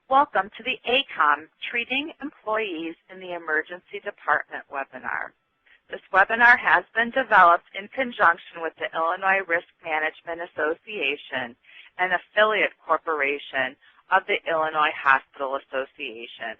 Welcome to the ACOEM Treating Employees in the Emergency Department webinar. This webinar has been developed in conjunction with the Illinois Risk Management Association, an affiliate corporation of the Illinois Hospital Association.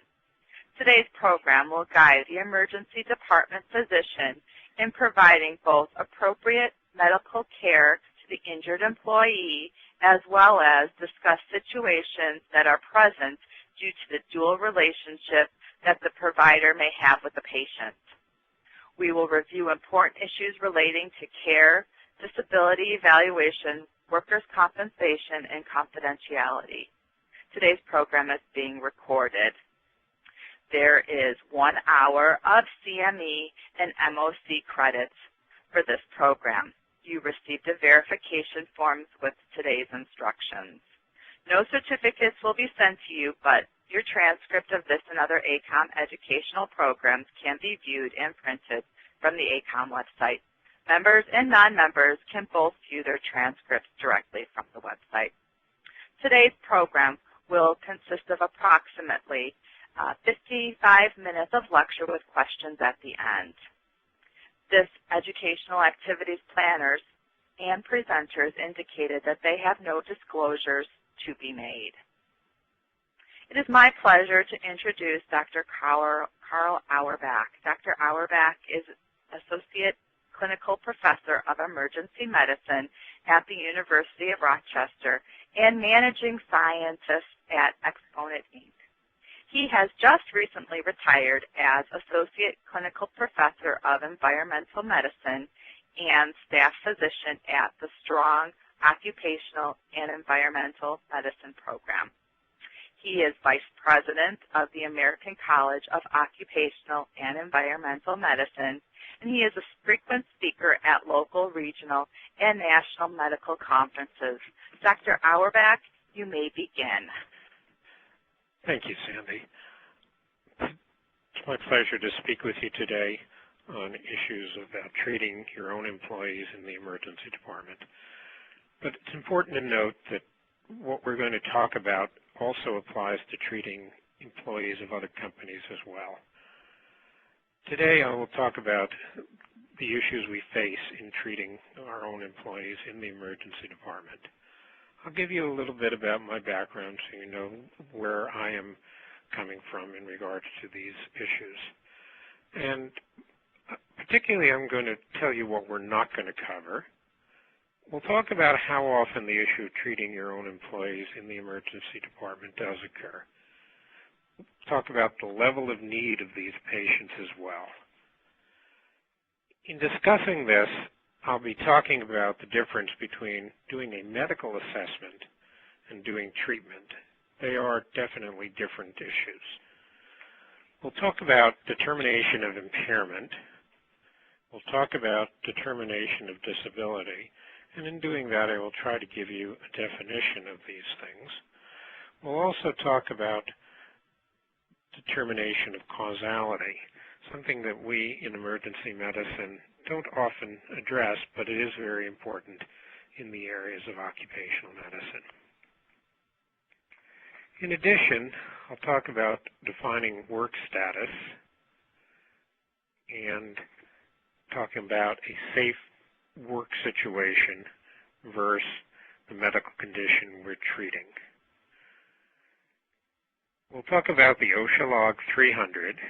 Today's program will guide the emergency department physician in providing both appropriate medical care to the injured employee as well as discuss situations that are present due to the dual relationship that the provider may have with the patient. We will review important issues relating to care, disability evaluation, workers' compensation, and confidentiality. Today's program is being recorded. There is 1 hour of CME and MOC credits for this program. You received a verification form with today's instructions. No certificates will be sent to you, but your transcript of this and other ACOEM educational programs can be viewed and printed from the ACOEM website. Members and non-members can both view their transcripts directly from the website. Today's program will consist of approximately 55 minutes of lecture with questions at the end. This educational activities planners and presenters indicated that they have no disclosures to be made. It is my pleasure to introduce Dr. Carl Auerbach. Dr. Auerbach is Associate Clinical Professor of Emergency Medicine at the University of Rochester and Managing Scientist at Exponent, Inc. He has just recently retired as Associate Clinical Professor of Environmental Medicine and Staff Physician at the Strong Occupational and Environmental Medicine Program. He is Vice President of the American College of Occupational and Environmental Medicine, and he is a frequent speaker at local, regional, and national medical conferences. Dr. Auerbach, you may begin. Thank you, Sandy. It's my pleasure to speak with you today on issues about treating your own employees in the emergency department. But it's important to note that what we're going to talk about also applies to treating employees of other companies as well. Today I will talk about the issues we face in treating our own employees in the emergency department. I'll give you a little bit about my background so you know where I am coming from in regards to these issues. And particularly I'm going to tell you what we're not going to cover. We'll talk about how often the issue of treating your own employees in the emergency department does occur. We'll talk about the level of need of these patients as well. In discussing this, I'll be talking about the difference between doing a medical assessment and doing treatment. They are definitely different issues. We'll talk about determination of impairment. We'll talk about determination of disability. And in doing that, I will try to give you a definition of these things. We'll also talk about determination of causality, something that we in emergency medicine don't often address, but it is very important in the areas of occupational medicine. In addition, I'll talk about defining work status and talking about a safe work situation versus the medical condition we're treating. We'll talk about the OSHA Log 300,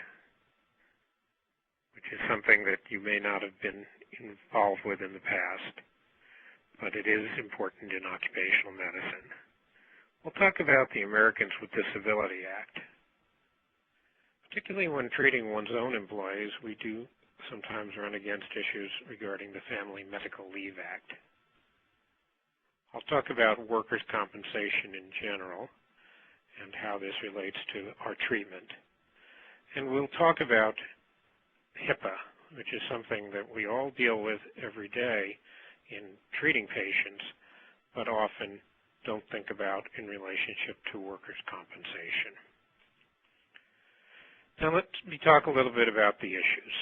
which is something that you may not have been involved with in the past, but it is important in occupational medicine. We'll talk about the Americans with Disabilities Act. Particularly when treating one's own employees, we do sometimes run against issues regarding the Family Medical Leave Act. I'll talk about workers' compensation in general and how this relates to our treatment. And we'll talk about HIPAA, which is something that we all deal with every day in treating patients, but often don't think about in relationship to workers' compensation. Now let me talk a little bit about the issues.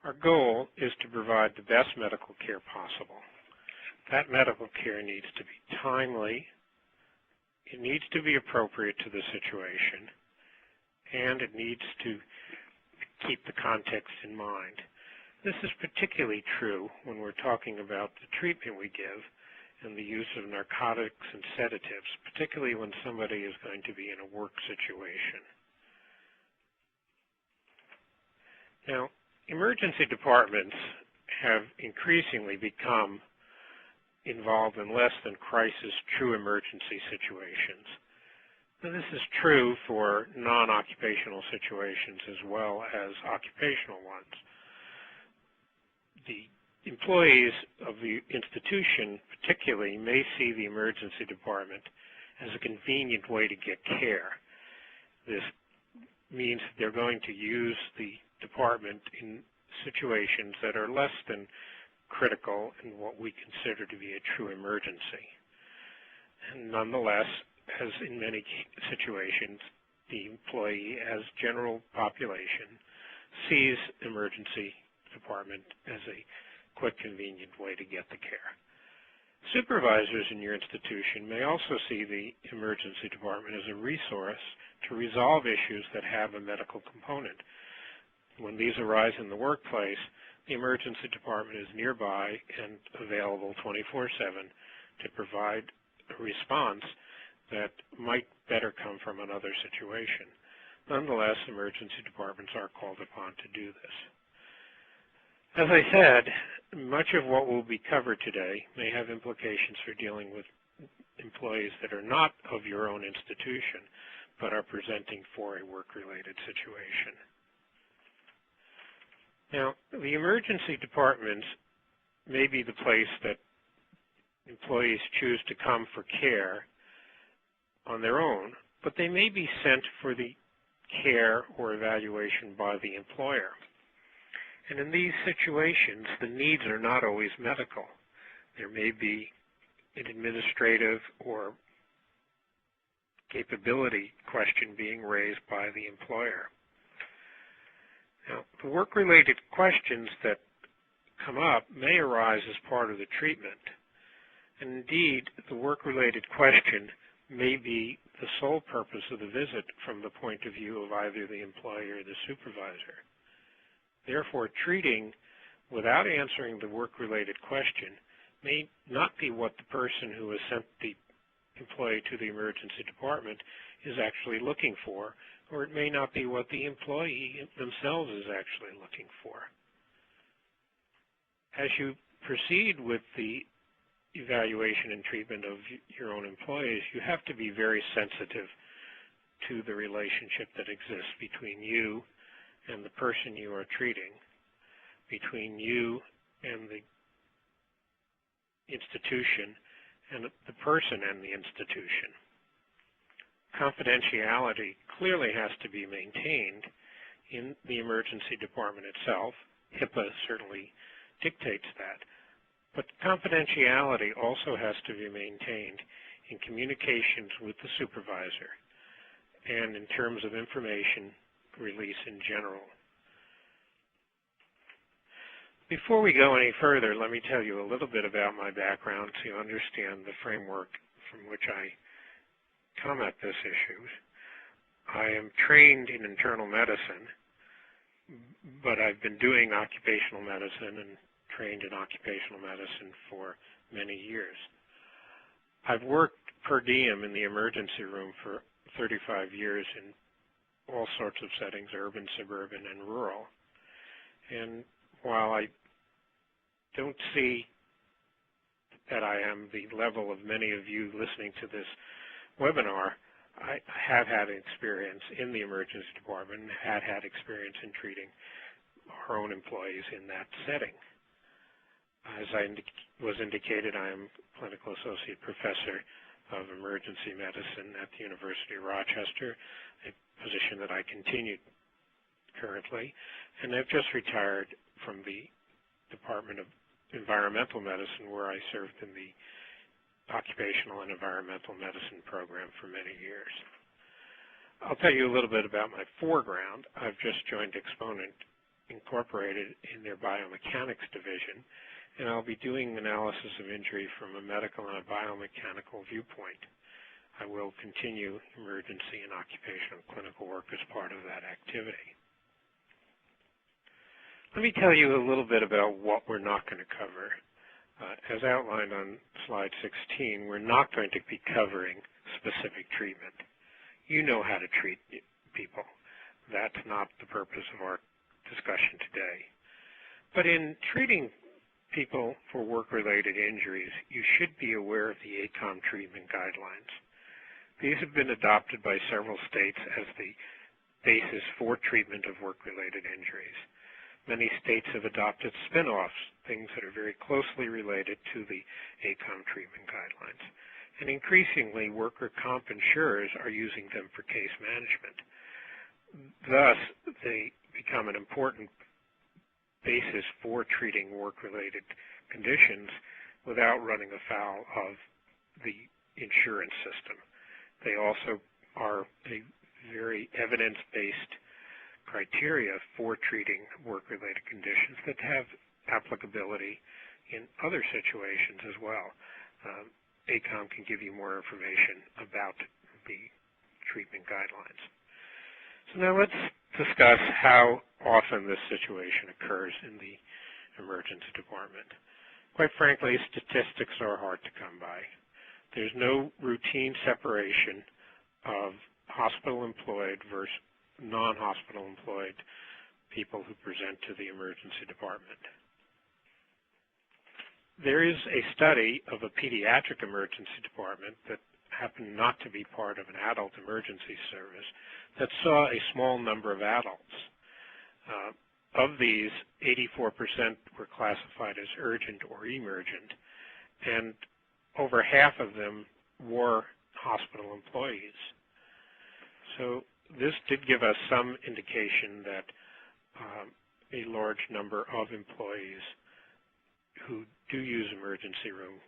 Our goal is to provide the best medical care possible. That medical care needs to be timely, It needs to be appropriate to the situation, and it needs to keep the context in mind. This is particularly true when we're talking about the treatment we give and the use of narcotics and sedatives, particularly when somebody is going to be in a work situation. Now, emergency departments have increasingly become involved in less than crisis true emergency situations. Now, this is true for non-occupational situations as well as occupational ones. The employees of the institution particularly may see the emergency department as a convenient way to get care. This means that they're going to use the department in situations that are less than critical in what we consider to be a true emergency. And nonetheless, as in many situations, the employee as general population sees emergency department as a quick, convenient way to get the care. Supervisors in your institution may also see the emergency department as a resource to resolve issues that have a medical component. When these arise in the workplace, the emergency department is nearby and available 24/7 to provide a response that might better come from another situation. Nonetheless, emergency departments are called upon to do this. As I said, much of what will be covered today may have implications for dealing with employees that are not of your own institution, but are presenting for a work-related situation. Now, the emergency departments may be the place that employees choose to come for care on their own, but they may be sent for the care or evaluation by the employer. And in these situations, the needs are not always medical. There may be an administrative or capability question being raised by the employer. Now, the work-related questions that come up may arise as part of the treatment. And indeed, the work-related question may be the sole purpose of the visit from the point of view of either the employer or the supervisor. Therefore, treating without answering the work-related question may not be what the person who has sent the employee to the emergency department is actually looking for, or it may not be what the employee themselves is actually looking for. As you proceed with the evaluation and treatment of your own employees, you have to be very sensitive to the relationship that exists between you and the person you are treating, between you and the institution, and the person and the institution. Confidentiality clearly has to be maintained in the emergency department itself. HIPAA certainly dictates that. But confidentiality also has to be maintained in communications with the supervisor and in terms of information release in general. Before we go any further, let me tell you a little bit about my background so you understand the framework from which I come at this issue. I am trained in internal medicine, but I've been doing occupational medicine and trained in occupational medicine for many years. I've worked per diem in the emergency room for 35 years in all sorts of settings, urban, suburban, and rural. And while I don't see that I am the level of many of you listening to this webinar, I have had experience in the emergency department and had experience in treating our own employees in that setting. As was indicated, I am Clinical Associate Professor of Emergency Medicine at the University of Rochester, a position that I continue currently, and I've just retired from the Department of Environmental Medicine, where I served in the Occupational and Environmental Medicine program for many years. I'll tell you a little bit about my foreground. I've just joined Exponent Incorporated in their biomechanics division, and I'll be doing analysis of injury from a medical and a biomechanical viewpoint. I will continue emergency and occupational clinical work as part of that activity. Let me tell you a little bit about what we're not going to cover. As outlined on slide 16, we're not going to be covering specific treatment. You know how to treat people. That's not the purpose of our discussion today. But in treating people for work-related injuries, you should be aware of the ACOEM treatment guidelines. These have been adopted by several states as the basis for treatment of work-related injuries. Many states have adopted spin-offs, things that are very closely related to the ACOEM treatment guidelines. And increasingly, worker comp insurers are using them for case management. Thus, they become an important basis for treating work-related conditions without running afoul of the insurance system. They also are a very evidence-based criteria for treating work-related conditions that have applicability in other situations as well. ACOEM can give you more information about the treatment guidelines. So now let's discuss how often this situation occurs in the emergency department. Quite frankly, statistics are hard to come by. There's no routine separation of hospital-employed versus non-hospital employed people who present to the emergency department. There is a study of a pediatric emergency department that happened not to be part of an adult emergency service that saw a small number of adults. Of these, 84% were classified as urgent or emergent, and over half of them were hospital employees. So this did give us some indication that a large number of employees who do use emergency room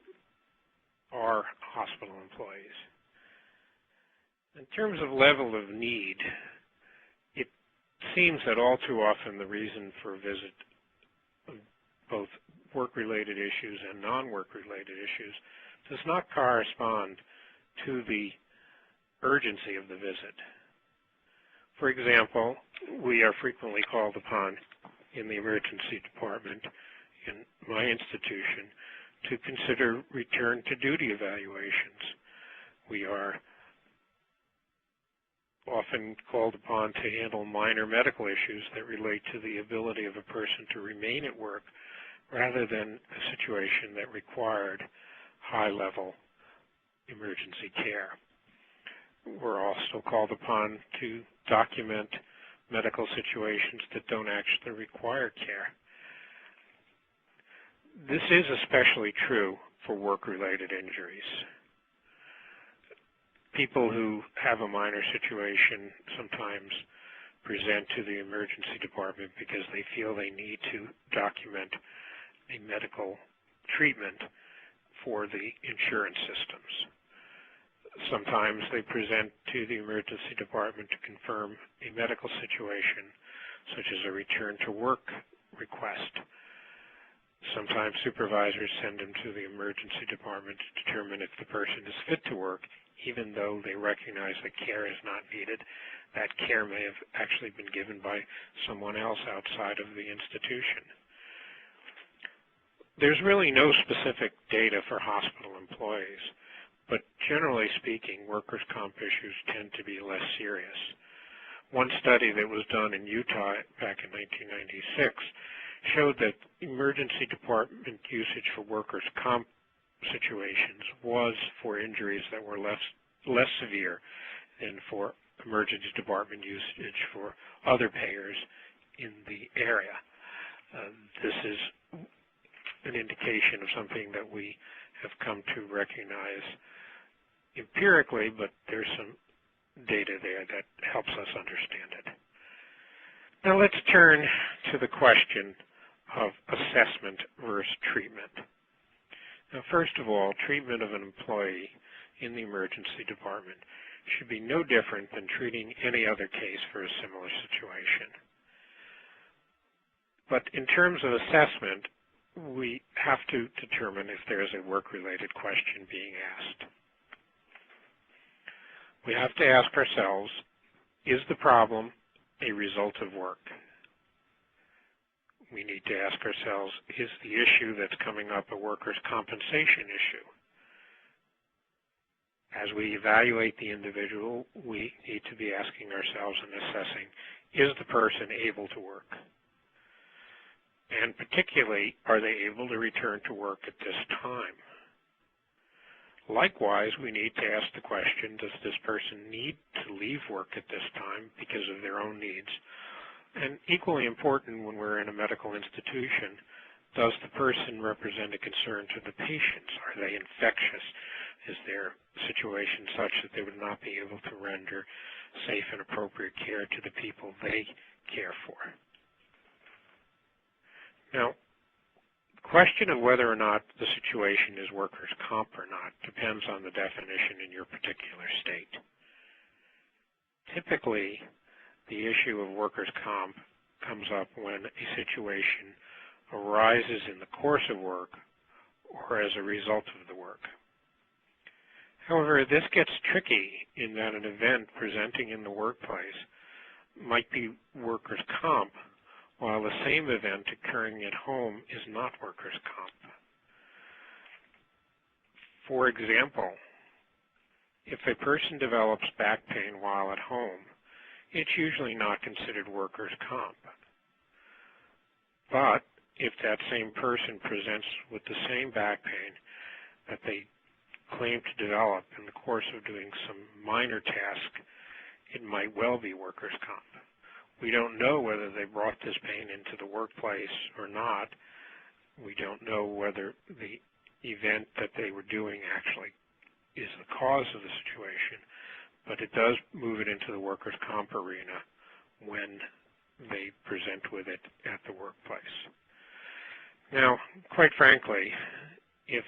are hospital employees. In terms of level of need, it seems that all too often the reason for a visit of both work-related issues and non-work-related issues does not correspond to the urgency of the visit. For example, we are frequently called upon in the emergency department in my institution to consider return to duty evaluations. We are often called upon to handle minor medical issues that relate to the ability of a person to remain at work rather than a situation that required high-level emergency care. We're also called upon to document medical situations that don't actually require care. This is especially true for work-related injuries. People who have a minor situation sometimes present to the emergency department because they feel they need to document a medical treatment for the insurance systems. Sometimes they present to the emergency department to confirm a medical situation, such as a return to work request. Sometimes supervisors send them to the emergency department to determine if the person is fit to work, even though they recognize that care is not needed. That care may have actually been given by someone else outside of the institution. There's really no specific data for hospital employees, but generally speaking, workers' comp issues tend to be less serious. One study that was done in Utah back in 1996 showed that emergency department usage for workers' comp situations was for injuries that were less severe than for emergency department usage for other payers in the area. This is an indication of something that we have come to recognize empirically, but there's some data there that helps us understand it. Now let's turn to the question of assessment versus treatment. Now, first of all, treatment of an employee in the emergency department should be no different than treating any other case for a similar situation. But in terms of assessment, we have to determine if there is a work-related question being asked. We have to ask ourselves, is the problem a result of work? We need to ask ourselves, is the issue that's coming up a workers' compensation issue? As we evaluate the individual, we need to be asking ourselves and assessing, is the person able to work? And particularly, are they able to return to work at this time? Likewise, we need to ask the question, does this person need to leave work at this time because of their own needs? And equally important when we're in a medical institution, does the person represent a concern to the patients? Are they infectious? Is their situation such that they would not be able to render safe and appropriate care to the people they care for? Now, the question of whether or not the situation is workers' comp or not depends on the definition in your particular state. Typically, the issue of workers' comp comes up when a situation arises in the course of work or as a result of the work. However, this gets tricky in that an event presenting in the workplace might be workers' comp, while the same event occurring at home is not workers' comp. For example, if a person develops back pain while at home, it's usually not considered workers' comp. But if that same person presents with the same back pain that they claim to develop in the course of doing some minor task, it might well be workers' comp. We don't know whether they brought this pain into the workplace or not. We don't know whether the event that they were doing actually is the cause of the situation, but it does move it into the workers' comp arena when they present with it at the workplace. Now, quite frankly, if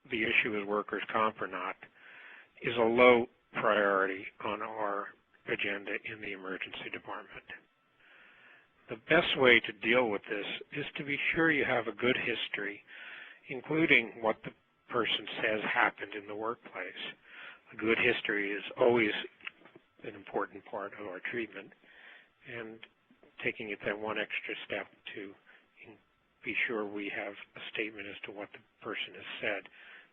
the issue is workers' comp or not is a low priority on our agenda in the emergency department. The best way to deal with this is to be sure you have a good history, including what the person says happened in the workplace. A good history is always an important part of our treatment, and taking it that one extra step to be sure we have a statement as to what the person has said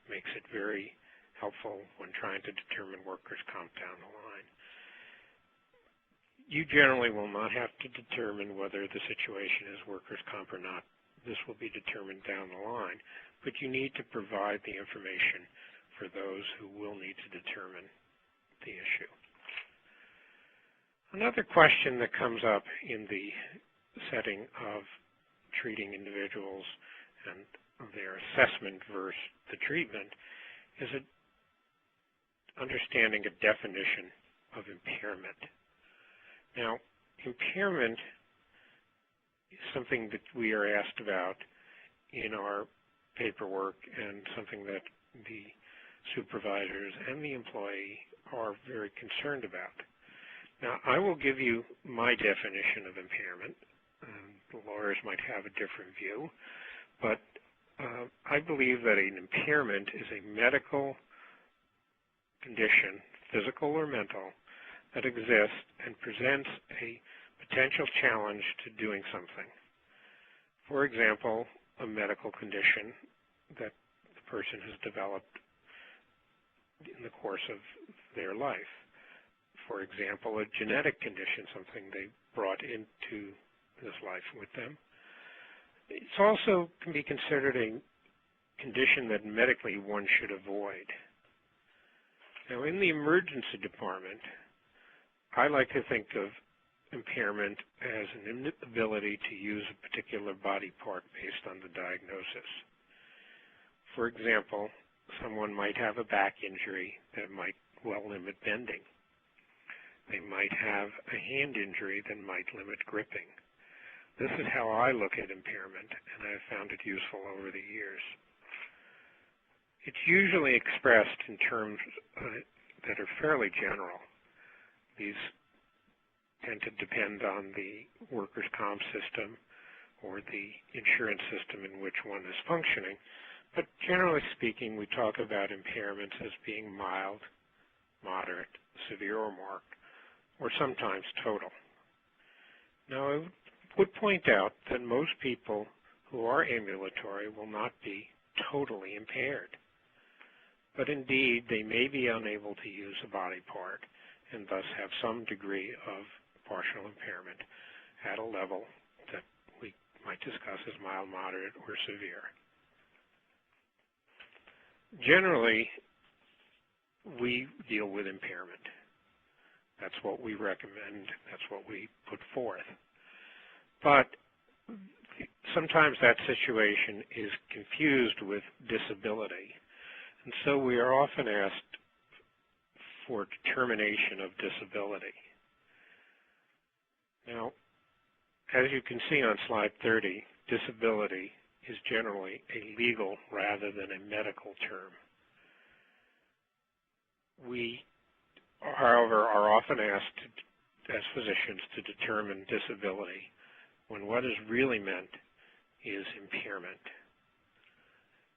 makes it very helpful when trying to determine workers' comp down the line. You generally will not have to determine whether the situation is workers' comp or not. This will be determined down the line, but you need to provide the information for those who will need to determine the issue. Another question that comes up in the setting of treating individuals and their assessment versus the treatment is understanding a definition of impairment. Now, impairment is something that we are asked about in our paperwork and something that the supervisors and the employee are very concerned about. Now, I will give you my definition of impairment. The lawyers might have a different view, but I believe that an impairment is a medical condition, physical or mental, that exists and presents a potential challenge to doing something. For example, a medical condition that the person has developed in the course of their life. For example, a genetic condition, something they brought into this life with them. It also can be considered a condition that medically one should avoid. Now, in the emergency department, I like to think of impairment as an inability to use a particular body part based on the diagnosis. For example, someone might have a back injury that might well limit bending. They might have a hand injury that might limit gripping. This is how I look at impairment, and I've found it useful over the years. It's usually expressed in terms that are fairly general. These tend to depend on the workers' comp system or the insurance system in which one is functioning. But generally speaking, we talk about impairments as being mild, moderate, severe, or marked, or sometimes total. Now, I would point out that most people who are ambulatory will not be totally impaired, but indeed they may be unable to use a body part and thus have some degree of partial impairment at a level that we might discuss as mild, moderate, or severe. Generally, we deal with impairment. That's what we recommend. That's what we put forth. But sometimes that situation is confused with disability. And so we are often asked for determination of disability. Now, as you can see on slide 30, disability is generally a legal rather than a medical term. We, however, are often asked as physicians to determine disability when what is really meant is impairment.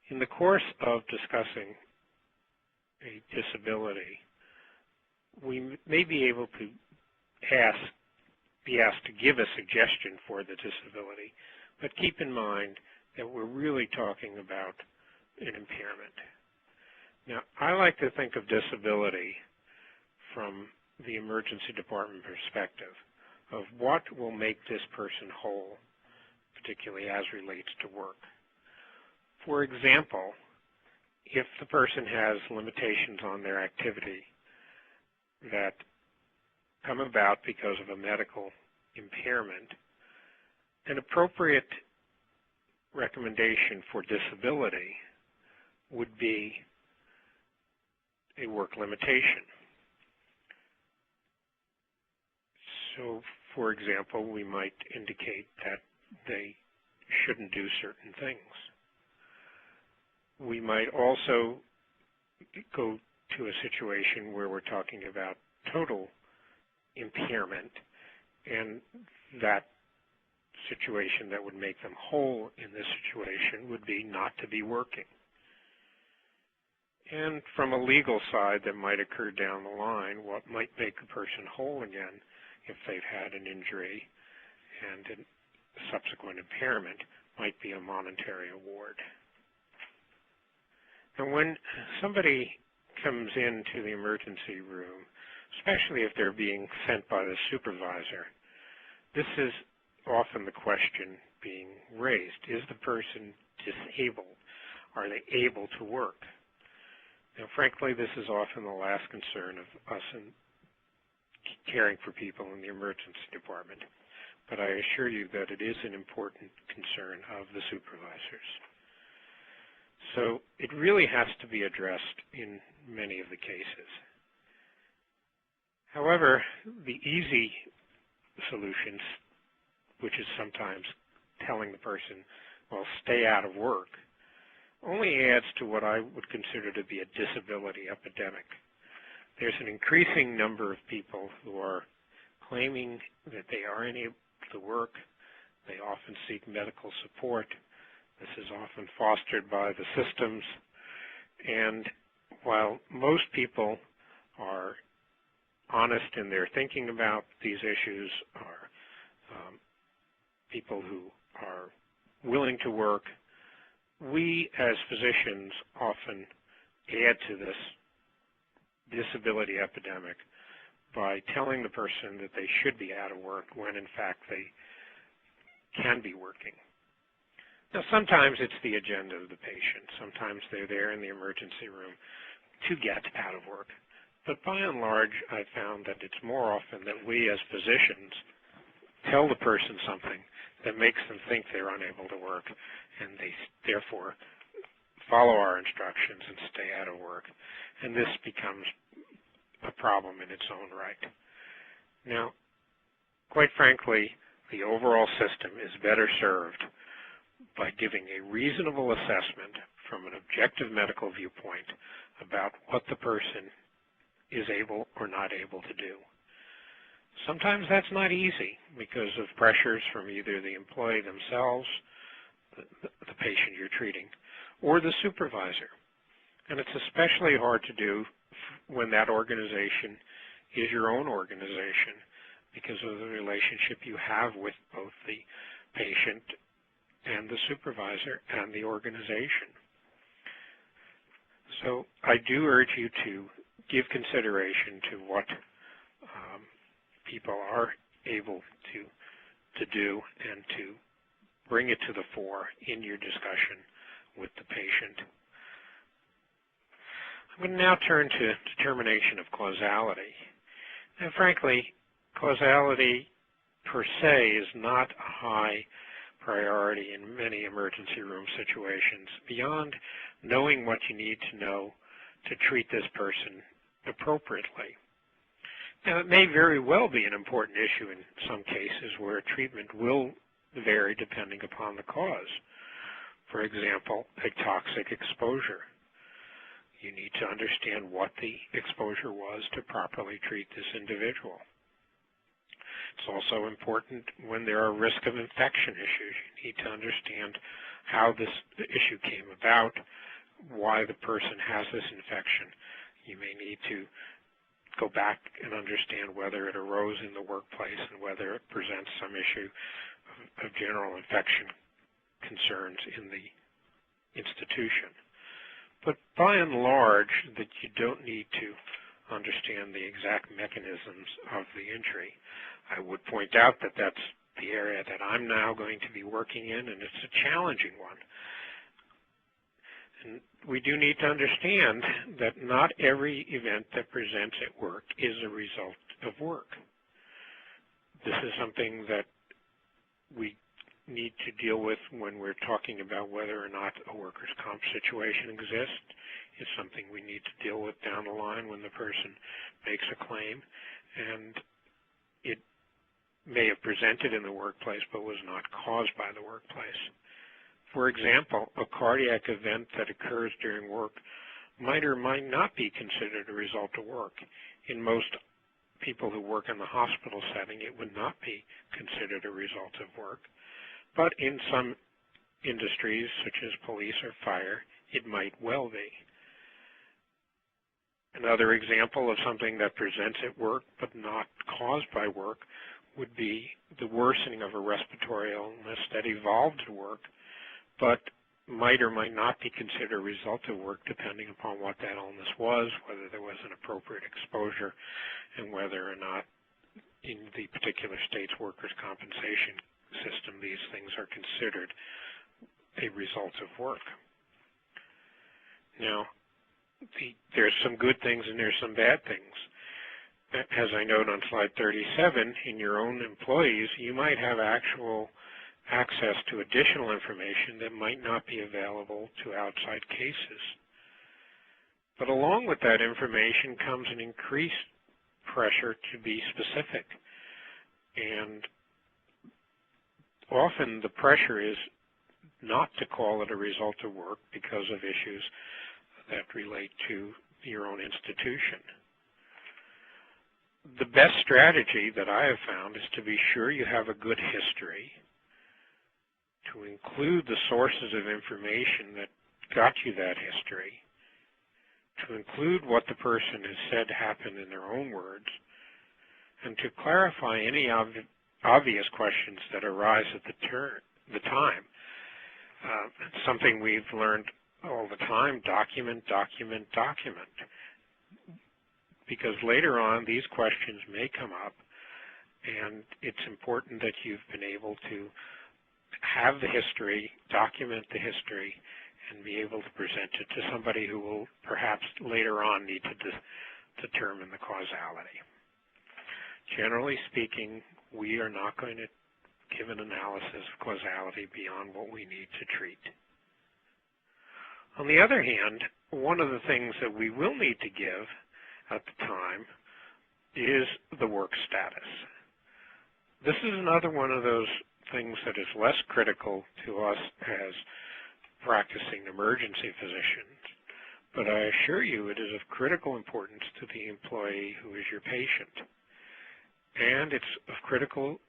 In the course of discussing a disability, we may be able to be asked to give a suggestion for the disability, but keep in mind that we're really talking about an impairment. Now, I like to think of disability from the emergency department perspective of what will make this person whole, particularly as relates to work. For example, if the person has limitations on their activity that come about because of a medical impairment, an appropriate recommendation for disability would be a work limitation. So, for example, we might indicate that they shouldn't do certain things. We might also go to a situation where we're talking about total impairment, and that situation that would make them whole in this situation would be not to be working. And from a legal side that might occur down the line, what might make a person whole again if they've had an injury and a subsequent impairment might be a monetary award. And when somebody comes into the emergency room, especially if they're being sent by the supervisor, this is often the question being raised. Is the person disabled? Are they able to work? Now, frankly, this is often the last concern of us in caring for people in the emergency department, but I assure you that it is an important concern of the supervisors. So it really has to be addressed in many of the cases. However, the easy solutions, which is sometimes telling the person, well, stay out of work, only adds to what I would consider to be a disability epidemic. There's an increasing number of people who are claiming that they are unable to work. They often seek medical support. This is often fostered by the systems. And while most people are honest in their thinking about these issues, are people who are willing to work, we as physicians often add to this disability epidemic by telling the person that they should be out of work when in fact they can be working. Now, sometimes it's the agenda of the patient. Sometimes they're there in the emergency room to get out of work. But by and large, I found that it's more often that we as physicians tell the person something that makes them think they're unable to work, and they therefore follow our instructions and stay out of work. And this becomes a problem in its own right. Now, quite frankly, the overall system is better served by giving a reasonable assessment from an objective medical viewpoint about what the person is able or not able to do. Sometimes that's not easy because of pressures from either the employee themselves, the patient you're treating, or the supervisor. And it's especially hard to do when that organization is your own organization because of the relationship you have with both the patient and the supervisor and the organization. So I do urge you to give consideration to what people are able to do and to bring it to the fore in your discussion with the patient. I'm going to now turn to determination of causality. And frankly, causality per se is not a high priority in many emergency room situations beyond knowing what you need to know to treat this person appropriately. Now, it may very well be an important issue in some cases where treatment will vary depending upon the cause. For example, a toxic exposure. You need to understand what the exposure was to properly treat this individual. It's also important when there are risk of infection issues. You need to understand how this issue came about, why the person has this infection. You may need to go back and understand whether it arose in the workplace and whether it presents some issue of general infection concerns in the institution. But by and large, that you don't need to understand the exact mechanisms of the injury. I would point out that that's the area that I'm now going to be working in, and it's a challenging one. And we do need to understand that not every event that presents at work is a result of work. This is something that we need to deal with when we're talking about whether or not a workers' comp situation exists. It's something we need to deal with down the line when the person makes a claim, and it may have presented in the workplace but was not caused by the workplace. For example, a cardiac event that occurs during work might or might not be considered a result of work. In most people who work in the hospital setting, it would not be considered a result of work. But in some industries, such as police or fire, it might well be. Another example of something that presents at work but not caused by work would be the worsening of a respiratory illness that evolved at work but might or might not be considered a result of work depending upon what that illness was, whether there was an appropriate exposure, and whether or not in the particular state's workers' compensation system these things are considered a result of work. Now, there's some good things and there's some bad things. As I note on slide 37, in your own employees, you might have actual access to additional information that might not be available to outside cases. But along with that information comes an increased pressure to be specific. And often the pressure is not to call it a result of work because of issues that relate to your own institution. The best strategy that I have found is to be sure you have a good history, to include the sources of information that got you that history, to include what the person has said happened in their own words, and to clarify any obvious questions that arise at the time. It's something we've learned all the time: document, document, document. Because later on, these questions may come up, and it's important that you've been able to have the history, document the history, and be able to present it to somebody who will perhaps later on need to determine the causality. Generally speaking, we are not going to give an analysis of causality beyond what we need to treat. On the other hand, one of the things that we will need to give at the time is the work status. This is another one of those things that is less critical to us as practicing emergency physicians, but I assure you it is of critical importance to the employee who is your patient. And it's of critical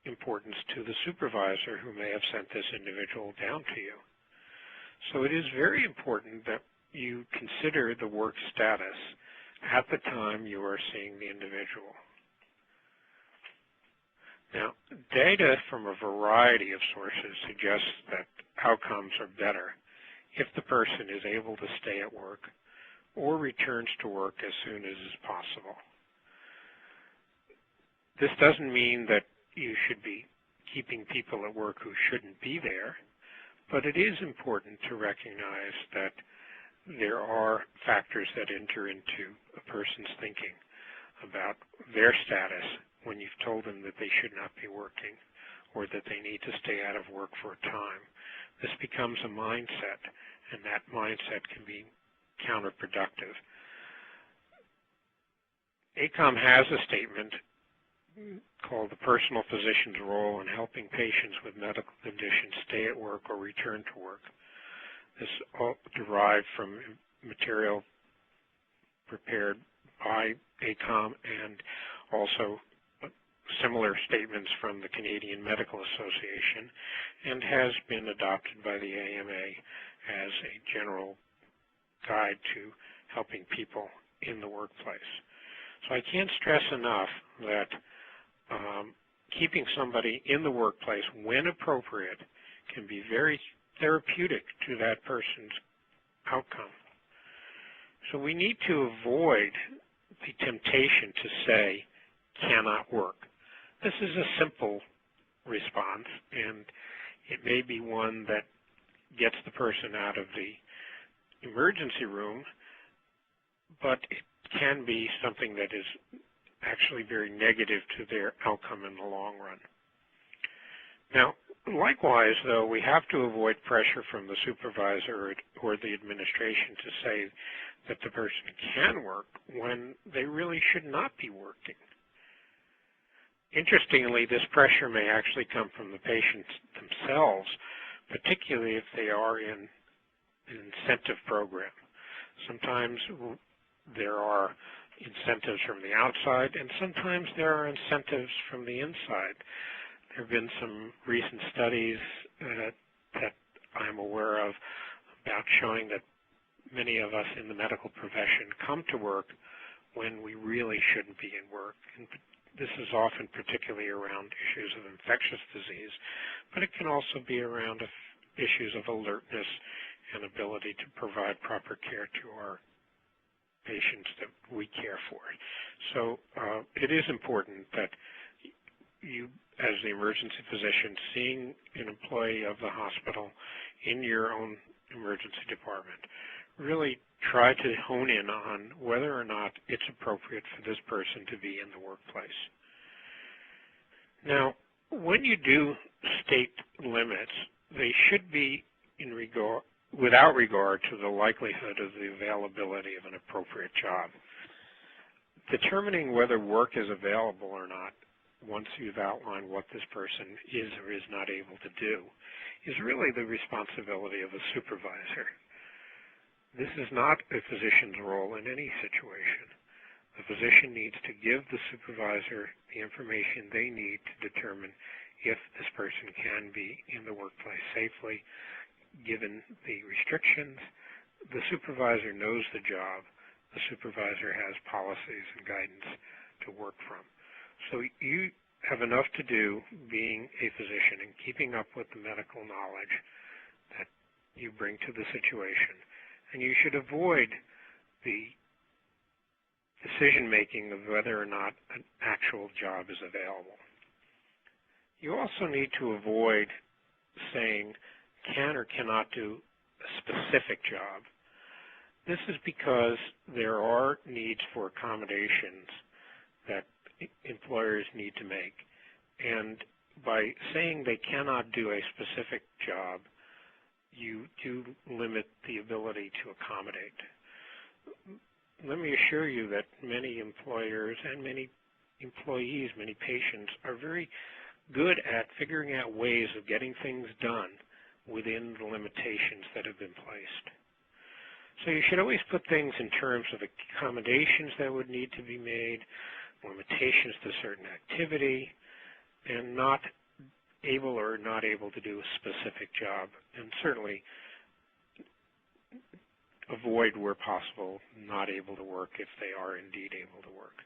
importance to the supervisor who may have sent this individual down to you. So it is very important that you consider the work status at the time you are seeing the individual. Now, data from a variety of sources suggests that outcomes are better if the person is able to stay at work or returns to work as soon as is possible. This doesn't mean that you should be keeping people at work who shouldn't be there, but it is important to recognize that there are factors that enter into a person's thinking about their status when you've told them that they should not be working or that they need to stay out of work for a time. This becomes a mindset, and that mindset can be counterproductive. ACOEM has a statement called the personal physician's role in helping patients with medical conditions stay at work or return to work. This all derived from material prepared by ACOEM and also similar statements from the Canadian Medical Association, and has been adopted by the AMA as a general guide to helping people in the workplace. So I can't stress enough that keeping somebody in the workplace when appropriate can be very therapeutic to that person's outcome. So we need to avoid the temptation to say, cannot work. This is a simple response, and it may be one that gets the person out of the emergency room, but it can be something that is actually very negative to their outcome in the long run. Now, likewise, though, we have to avoid pressure from the supervisor or the administration to say that the person can work when they really should not be working. Interestingly, this pressure may actually come from the patients themselves, particularly if they are in an incentive program. Sometimes there are incentives from the outside, and sometimes there are incentives from the inside. There have been some recent studies that I'm aware of about showing that many of us in the medical profession come to work when we really shouldn't be in work. And this is often particularly around issues of infectious disease, but it can also be around issues of alertness and ability to provide proper care to our patients that we care for. So it is important that you, as the emergency physician, seeing an employee of the hospital in your own emergency department, really try to hone in on whether or not it's appropriate for this person to be in the workplace. Now, when you do state limits, they should be without regard to the likelihood of the availability of an appropriate job. Determining whether work is available or not, once you've outlined what this person is or is not able to do, is really the responsibility of a supervisor. This is not a physician's role in any situation. The physician needs to give the supervisor the information they need to determine if this person can be in the workplace safely, given the restrictions. The supervisor knows the job. The supervisor has policies and guidance to work from. So you have enough to do being a physician and keeping up with the medical knowledge that you bring to the situation. And you should avoid the decision-making of whether or not an actual job is available. You also need to avoid saying can or cannot do a specific job. This is because there are needs for accommodations that employers need to make. And by saying they cannot do a specific job, you do limit the ability to accommodate. Let me assure you that many employers and many employees, many patients, are very good at figuring out ways of getting things done within the limitations that have been placed. So you should always put things in terms of accommodations that would need to be made, limitations to certain activity, and not able or not able to do a specific job, and certainly avoid, where possible, not able to work if they are indeed able to work.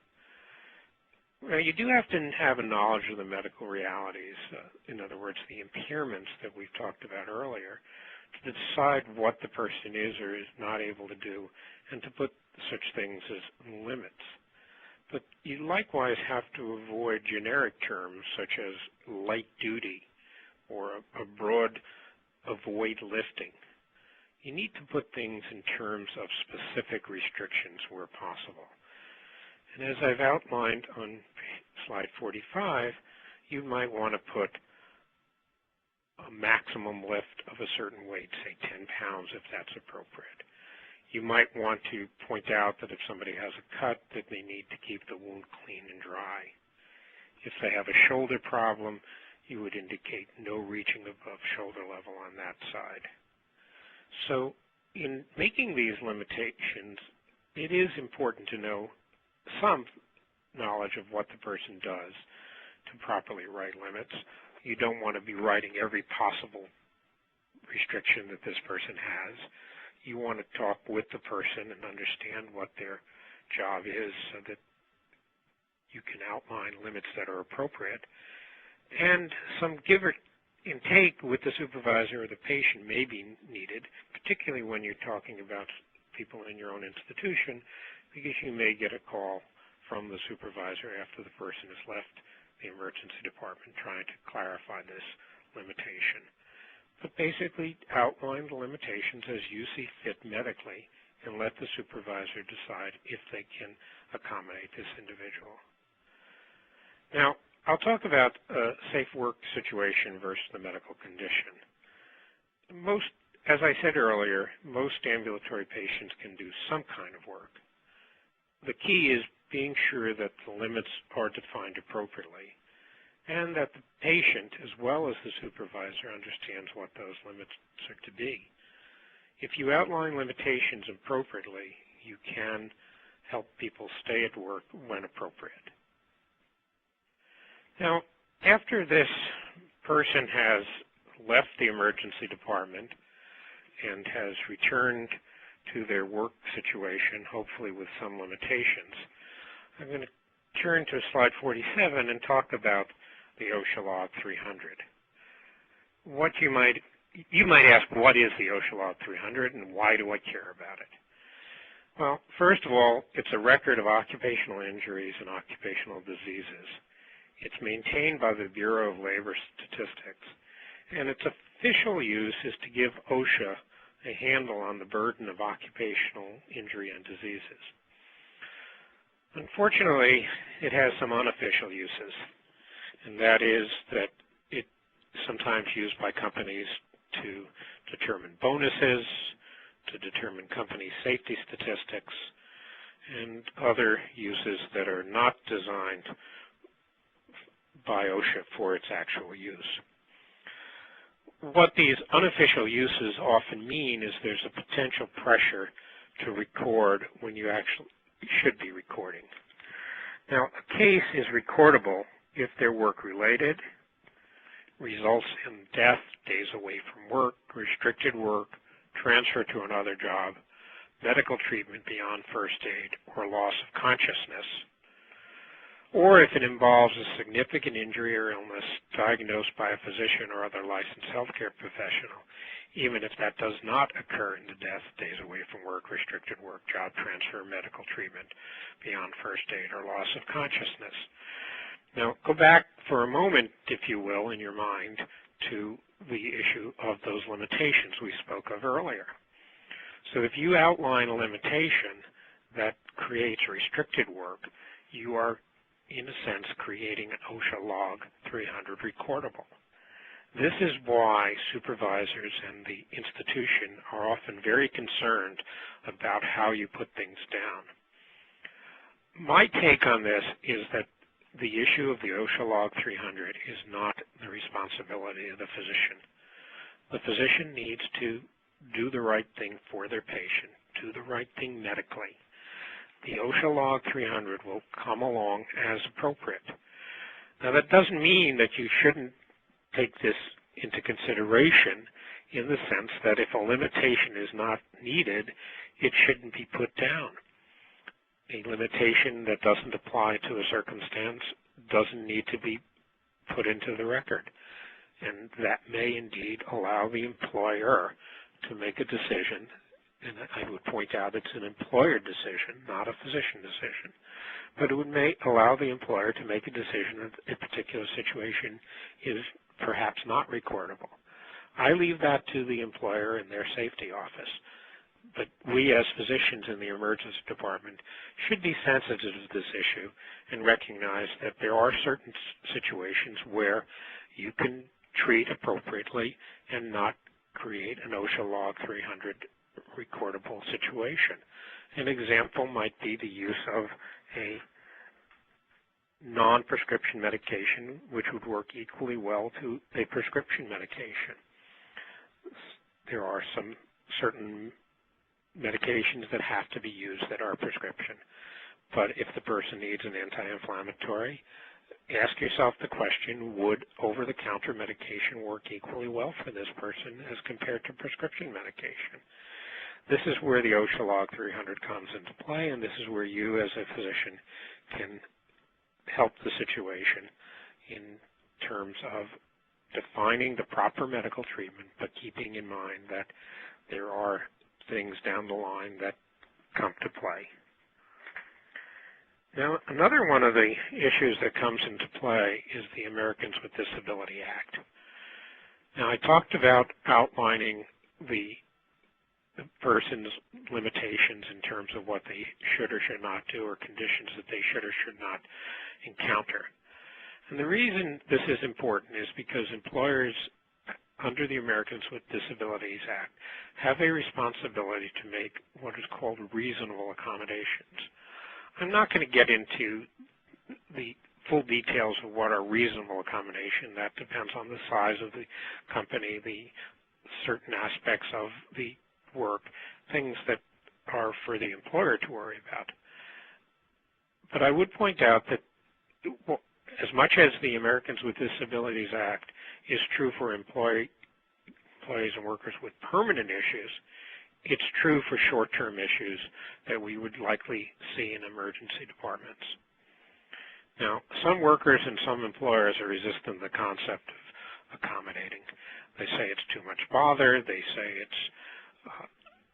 Now, you do have to have a knowledge of the medical realities, in other words, the impairments that we've talked about earlier, to decide what the person is or is not able to do, and to put such things as limits. But you likewise have to avoid generic terms such as light duty or a broad avoid lifting. You need to put things in terms of specific restrictions where possible. And as I've outlined on slide 45, you might want to put a maximum lift of a certain weight, say 10 pounds if that's appropriate. You might want to point out that if somebody has a cut, that they need to keep the wound clean and dry. If they have a shoulder problem, you would indicate no reaching above shoulder level on that side. So in making these limitations, it is important to know some knowledge of what the person does to properly write limits. You don't want to be writing every possible restriction that this person has. You want to talk with the person and understand what their job is so that you can outline limits that are appropriate. And some give and take with the supervisor or the patient may be needed, particularly when you're talking about people in your own institution, because you may get a call from the supervisor after the person has left the emergency department trying to clarify this limitation. But basically outline the limitations as you see fit medically and let the supervisor decide if they can accommodate this individual. Now, I'll talk about a safe work situation versus the medical condition. As I said earlier, most ambulatory patients can do some kind of work. The key is being sure that the limits are defined appropriately and that the patient, as well as the supervisor, understands what those limits are to be. If you outline limitations appropriately, you can help people stay at work when appropriate. Now, after this person has left the emergency department and has returned to their work situation, hopefully with some limitations, I'm going to turn to slide 47 and talk about the OSHA Log 300. You might ask, what is the OSHA Log 300 and why do I care about it? Well, first of all, it's a record of occupational injuries and occupational diseases. It's maintained by the Bureau of Labor Statistics, and its official use is to give OSHA a handle on the burden of occupational injury and diseases. Unfortunately, it has some unofficial uses, and that is that it's sometimes used by companies to determine bonuses, to determine company safety statistics, and other uses that are not designed by OSHA for its actual use. What these unofficial uses often mean is there's a potential pressure to record when you actually should be recording. Now, a case is recordable if they're work-related, results in death, days away from work, restricted work, transfer to another job, medical treatment beyond first aid, or loss of consciousness, or if it involves a significant injury or illness diagnosed by a physician or other licensed healthcare professional, even if that does not occur in the death, days away from work, restricted work, job transfer, medical treatment beyond first aid, or loss of consciousness. Now, go back for a moment, if you will, in your mind to the issue of those limitations we spoke of earlier. So if you outline a limitation that creates restricted work, you are, in a sense, creating an OSHA Log 300 recordable. This is why supervisors and the institution are often very concerned about how you put things down. My take on this is that the issue of the OSHA Log 300 is not the responsibility of the physician. The physician needs to do the right thing for their patient, do the right thing medically. The OSHA Log 300 will come along as appropriate. Now, that doesn't mean that you shouldn't take this into consideration in the sense that if a limitation is not needed, it shouldn't be put down. A limitation that doesn't apply to a circumstance doesn't need to be put into the record. And that may indeed allow the employer to make a decision, and I would point out it's an employer decision, not a physician decision, but it may allow the employer to make a decision that a particular situation is perhaps not recordable. I leave that to the employer and their safety office. But we as physicians in the emergency department should be sensitive to this issue and recognize that there are certain situations where you can treat appropriately and not create an OSHA Log 300 recordable situation. An example might be the use of a non-prescription medication which would work equally well to a prescription medication. There are some certain medications that have to be used that are prescription. But if the person needs an anti-inflammatory, ask yourself the question, would over-the-counter medication work equally well for this person as compared to prescription medication? This is where the OSHA Log 300 comes into play, and this is where you as a physician can help the situation in terms of defining the proper medical treatment, but keeping in mind that there are things down the line that come to play. Now, another one of the issues that comes into play is the Americans with Disabilities Act. Now, I talked about outlining the person's limitations in terms of what they should or should not do or conditions that they should or should not encounter. And the reason this is important is because employers under the Americans with Disabilities Act have a responsibility to make what is called reasonable accommodations. I'm not going to get into the full details of what are reasonable accommodation. That depends on the size of the company, the certain aspects of the work, things that are for the employer to worry about. But I would point out that as much as the Americans with Disabilities Act is true for employees and workers with permanent issues, it's true for short-term issues that we would likely see in emergency departments. Now, some workers and some employers are resistant to the concept of accommodating. They say it's too much bother. They say it's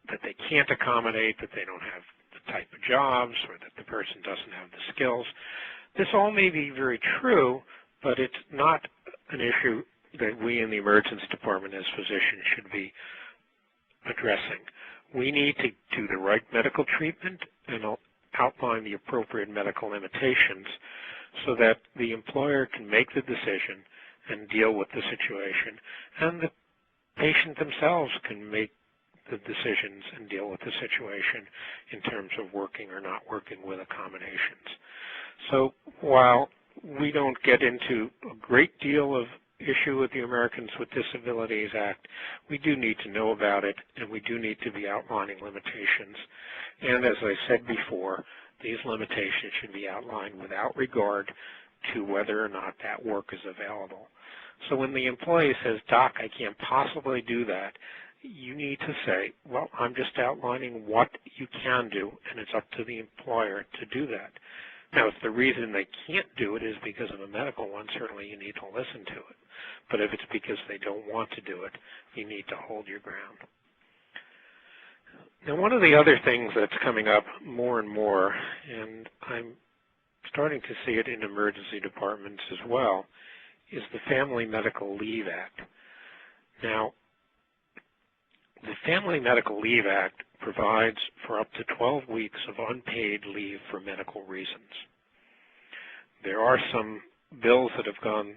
that they can't accommodate, that they don't have the type of jobs, or that the person doesn't have the skills. This all may be very true, but it's not an issue that we in the emergency department as physicians should be addressing. We need to do the right medical treatment and outline the appropriate medical limitations so that the employer can make the decision and deal with the situation, and the patient themselves can make the decisions and deal with the situation in terms of working or not working with accommodations. So while we don't get into a great deal of issue with the Americans with Disabilities Act, we do need to know about it, and we do need to be outlining limitations. And as I said before, these limitations should be outlined without regard to whether or not that work is available. So when the employee says, "Doc, I can't possibly do that," you need to say, well, I'm just outlining what you can do, and it's up to the employer to do that. Now, if the reason they can't do it is because of a medical one, certainly you need to listen to it. But if it's because they don't want to do it, you need to hold your ground. Now, one of the other things that's coming up more and more, and I'm starting to see it in emergency departments as well, is the Family Medical Leave Act. Now, the Family Medical Leave Act provides for up to 12 weeks of unpaid leave for medical reasons. There are some bills that have gone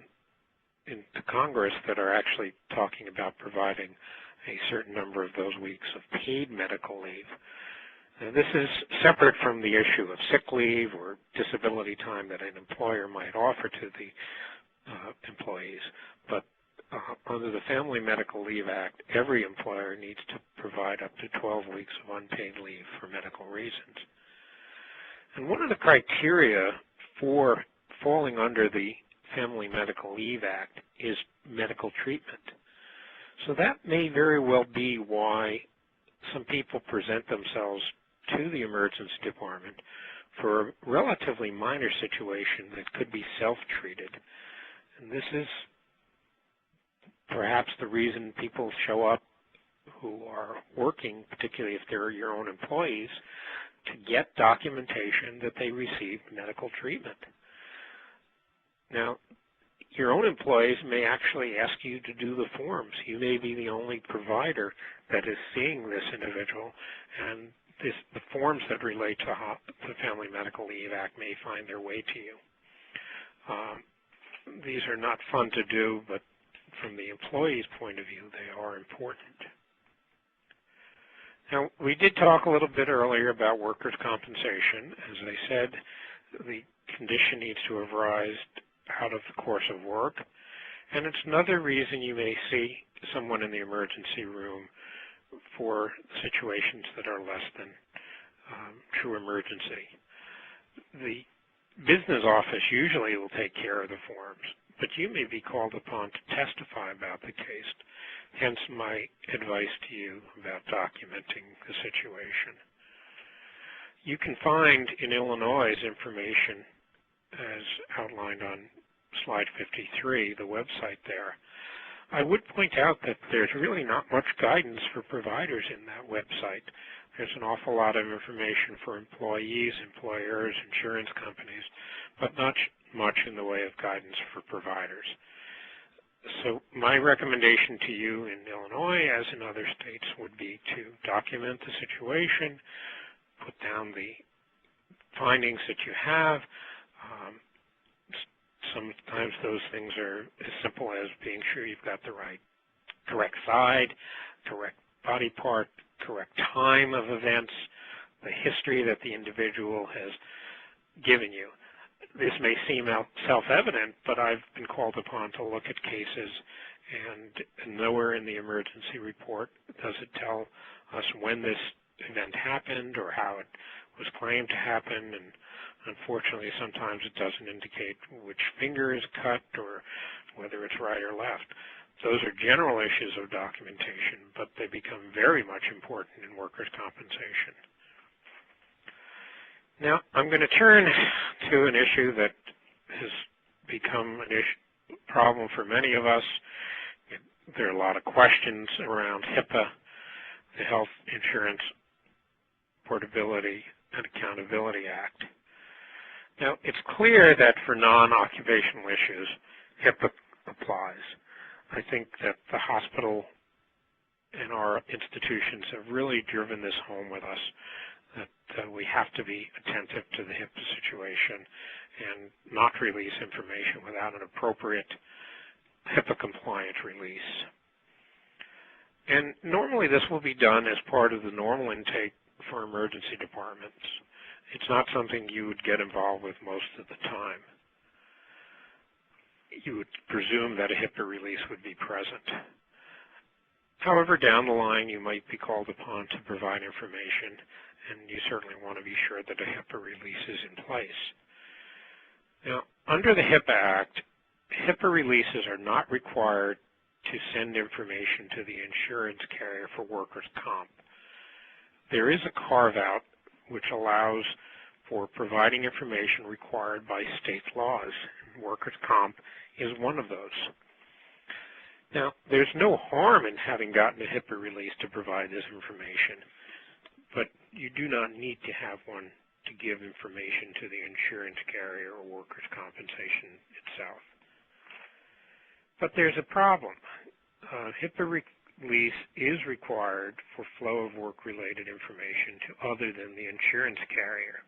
into Congress that are actually talking about providing a certain number of those weeks of paid medical leave. Now, this is separate from the issue of sick leave or disability time that an employer might offer to the employees, but under the Family Medical Leave Act, every employer needs to provide up to 12 weeks of unpaid leave for medical reasons. And one of the criteria for falling under the Family Medical Leave Act is medical treatment. So that may very well be why some people present themselves to the emergency department for a relatively minor situation that could be self-treated. And this is perhaps the reason people show up who are working, particularly if they're your own employees, to get documentation that they received medical treatment. Now, your own employees may actually ask you to do the forms. You may be the only provider that is seeing this individual, and the forms that relate to the Family Medical Leave Act may find their way to you. These are not fun to do, but from the employee's point of view, they are important. Now, we did talk a little bit earlier about workers' compensation. As I said, the condition needs to have arisen out of the course of work, and it's another reason you may see someone in the emergency room for situations that are less than true emergency. The business office usually will take care of the forms, but you may be called upon to testify about the case, hence my advice to you about documenting the situation. You can find in Illinois' information, as outlined on slide 53, the website there. I would point out that there's really not much guidance for providers in that website. There's an awful lot of information for employees, employers, insurance companies, but not much in the way of guidance for providers. So my recommendation to you in Illinois, as in other states, would be to document the situation, put down the findings that you have. Sometimes those things are as simple as being sure you've got the correct side, correct body part, correct time of events, the history that the individual has given you. This may seem self-evident, but I've been called upon to look at cases, and nowhere in the emergency report does it tell us when this event happened or how it was claimed to happen, and unfortunately sometimes it doesn't indicate which finger is cut or whether it's right or left. Those are general issues of documentation, but they become very much important in workers' compensation. Now, I'm going to turn to an issue that has become a problem for many of us. There are a lot of questions around HIPAA, the Health Insurance Portability and Accountability Act. Now, it's clear that for non-occupational issues, HIPAA applies. I think that the hospital and our institutions have really driven this home with us, that we have to be attentive to the HIPAA situation and not release information without an appropriate HIPAA-compliant release. And normally this will be done as part of the normal intake for emergency departments. It's not something you would get involved with most of the time. You would presume that a HIPAA release would be present. However, down the line you might be called upon to provide information, and you certainly want to be sure that a HIPAA release is in place. Now, under the HIPAA Act, HIPAA releases are not required to send information to the insurance carrier for workers' comp. There is a carve-out which allows for providing information required by state laws. Workers' comp is one of those. Now, there's no harm in having gotten a HIPAA release to provide this information, but you do not need to have one to give information to the insurance carrier or workers' compensation itself. But there's a problem. HIPAA release is required for flow of work-related information to other than the insurance carrier.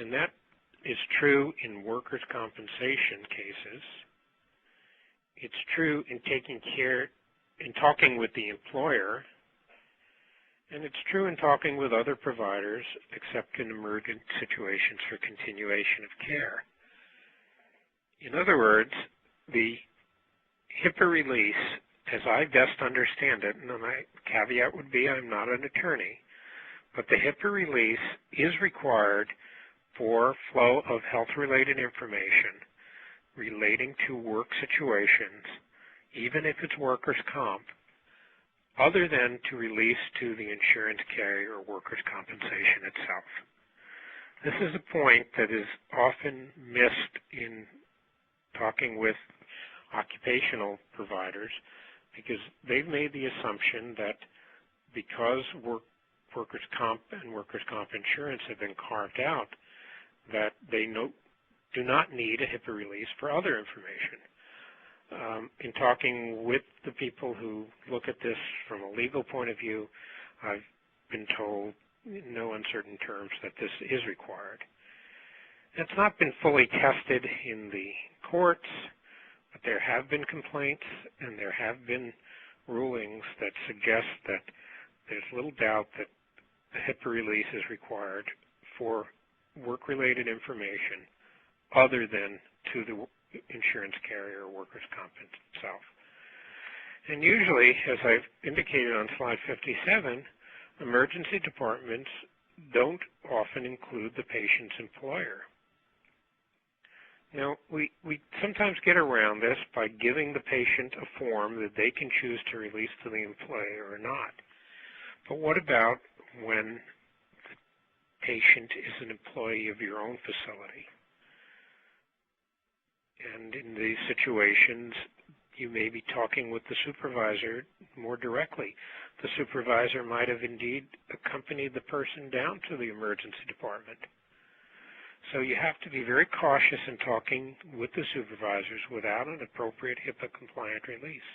And that is true in workers' compensation cases. It's true in talking with the employer, and it's true in talking with other providers, except in emergent situations for continuation of care. In other words, the HIPAA release, as I best understand it, and my caveat would be I'm not an attorney, but the HIPAA release is required for flow of health-related information relating to work situations, even if it's workers' comp, other than to release to the insurance carrier or workers' compensation itself. This is a point that is often missed in talking with occupational providers, because they've made the assumption that because workers' comp and workers' comp insurance have been carved out, that they do not need a HIPAA release for other information. In talking with the people who look at this from a legal point of view, I've been told in no uncertain terms that this is required. It's not been fully tested in the courts, but there have been complaints and there have been rulings that suggest that there's little doubt that the HIPAA release is required for work-related information other than to the insurance carrier or workers' comp itself. And usually, as I've indicated on slide 57, emergency departments don't often include the patient's employer. Now, we sometimes get around this by giving the patient a form that they can choose to release to the employer or not. But what about when the patient is an employee of your own facility? And in these situations, you may be talking with the supervisor more directly. The supervisor might have indeed accompanied the person down to the emergency department. So you have to be very cautious in talking with the supervisors without an appropriate HIPAA-compliant release.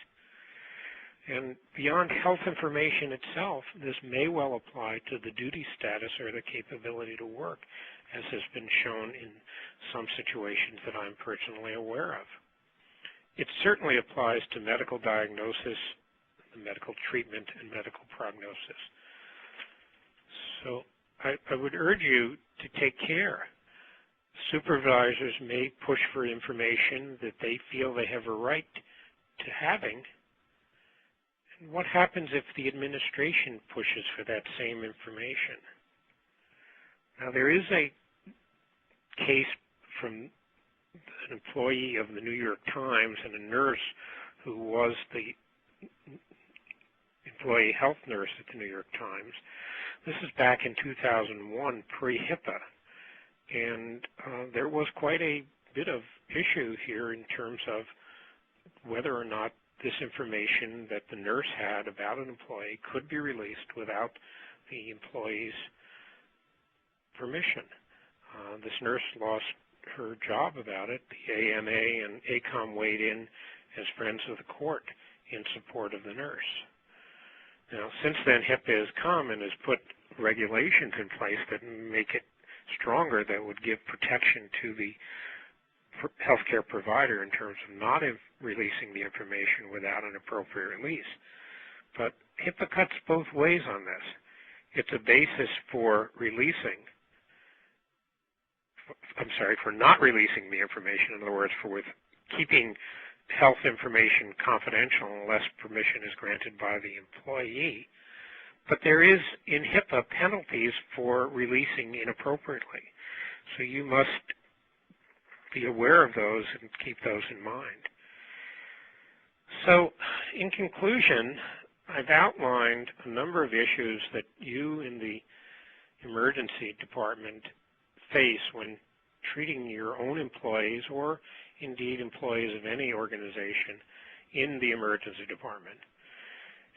And beyond health information itself, this may well apply to the duty status or the capability to work, as has been shown in some situations that I'm personally aware of. It certainly applies to medical diagnosis, medical treatment, and medical prognosis. So I would urge you to take care. Supervisors may push for information that they feel they have a right to having. And what happens if the administration pushes for that same information? Now, there is a case from an employee of the New York Times and a nurse who was the employee health nurse at the New York Times. This is back in 2001, pre-HIPAA. And there was quite a bit of issue here in terms of whether or not this information that the nurse had about an employee could be released without the employee's permission. This nurse lost her job about it. The AMA and ACOEM weighed in as friends of the court in support of the nurse. Now, since then, HIPAA has come and has put regulations in place that make it stronger, that would give protection to the healthcare provider in terms of not releasing the information without an appropriate release. But HIPAA cuts both ways on this. It's a basis for not releasing the information, in other words, for keeping health information confidential unless permission is granted by the employee. But there is, in HIPAA, penalties for releasing inappropriately. So you must be aware of those and keep those in mind. So, in conclusion, I've outlined a number of issues that you in the emergency department face when treating your own employees, or indeed employees of any organization, in the emergency department.